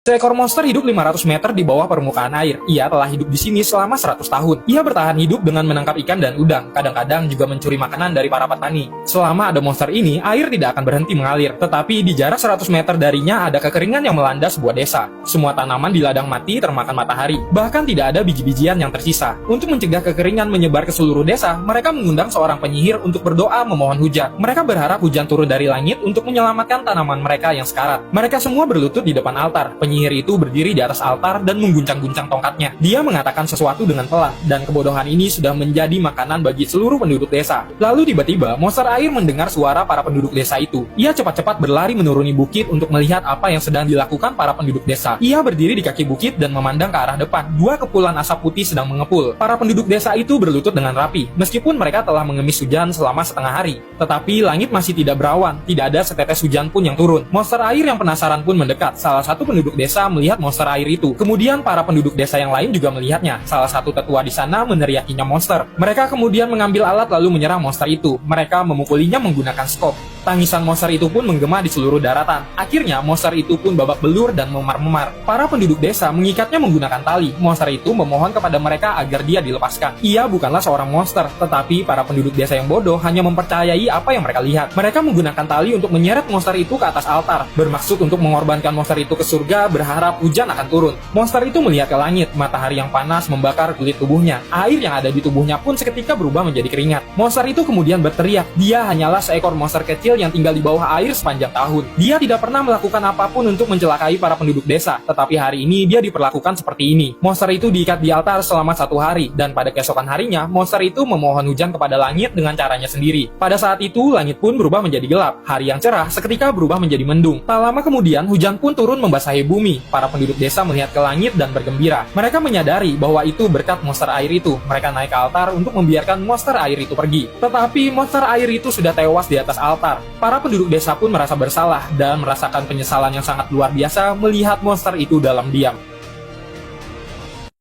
Seekor monster hidup 500 meter di bawah permukaan air. Ia telah hidup di sini selama 100 tahun. Ia bertahan hidup dengan menangkap ikan dan udang, kadang-kadang juga mencuri makanan dari para petani. Selama ada monster ini, air tidak akan berhenti mengalir. Tetapi di jarak 100 meter darinya ada kekeringan yang melanda sebuah desa. Semua tanaman di ladang mati termakan matahari. Bahkan tidak ada biji-bijian yang tersisa. Untuk mencegah kekeringan menyebar ke seluruh desa, mereka mengundang seorang penyihir untuk berdoa memohon hujan. Mereka berharap hujan turun dari langit untuk menyelamatkan tanaman mereka yang sekarat. Mereka semua berlutut di depan altar. Penyihir itu berdiri di atas altar dan mengguncang-guncang tongkatnya. Dia mengatakan sesuatu dengan pelan, dan kebodohan ini sudah menjadi makanan bagi seluruh penduduk desa. Lalu tiba-tiba, monster air mendengar suara para penduduk desa itu. Ia cepat-cepat berlari menuruni bukit untuk melihat apa yang sedang dilakukan para penduduk desa. Ia berdiri di kaki bukit dan memandang ke arah depan. Dua kepulan asap putih sedang mengepul. Para penduduk desa itu berlutut dengan rapi, meskipun mereka telah mengemis hujan selama setengah hari. Tetapi langit masih tidak berawan, tidak ada setetes hujan pun yang turun. Monster air yang penasaran pun mendekat. Salah satu penduduk desa melihat monster air itu. Kemudian para penduduk desa yang lain juga melihatnya. Salah satu tetua di sana meneriakinya monster. Mereka kemudian mengambil alat lalu menyerang monster itu. Mereka memukulinya menggunakan skop. Tangisan monster itu pun menggema di seluruh daratan. Akhirnya monster itu pun babak belur dan memar-memar. Para penduduk desa mengikatnya menggunakan tali. Monster itu memohon kepada mereka agar dia dilepaskan. Ia bukanlah seorang monster, tetapi para penduduk desa yang bodoh hanya mempercayai apa yang mereka lihat. Mereka menggunakan tali untuk menyeret monster itu ke atas altar, bermaksud untuk mengorbankan monster itu ke surga, berharap hujan akan turun. Monster itu melihat ke langit, matahari yang panas membakar kulit tubuhnya. Air yang ada di tubuhnya pun seketika berubah menjadi keringat. Monster itu kemudian berteriak. Dia hanyalah seekor monster kecil yang tinggal di bawah air sepanjang tahun. Dia tidak pernah melakukan apapun untuk mencelakai para penduduk desa, tetapi hari ini dia diperlakukan seperti ini. Monster itu diikat di altar selama 1 hari, dan pada keesokan harinya, monster itu memohon hujan kepada langit dengan caranya sendiri. Pada saat itu, langit pun berubah menjadi gelap. Hari yang cerah seketika berubah menjadi mendung. Tak lama kemudian, hujan pun turun membasahi bumi. Para penduduk desa melihat ke langit dan bergembira. Mereka menyadari bahwa itu berkat monster air itu. Mereka naik ke altar untuk membiarkan monster air itu pergi. Tetapi monster air itu sudah tewas di atas altar. Para penduduk desa pun merasa bersalah dan merasakan penyesalan yang sangat luar biasa melihat monster itu dalam diam.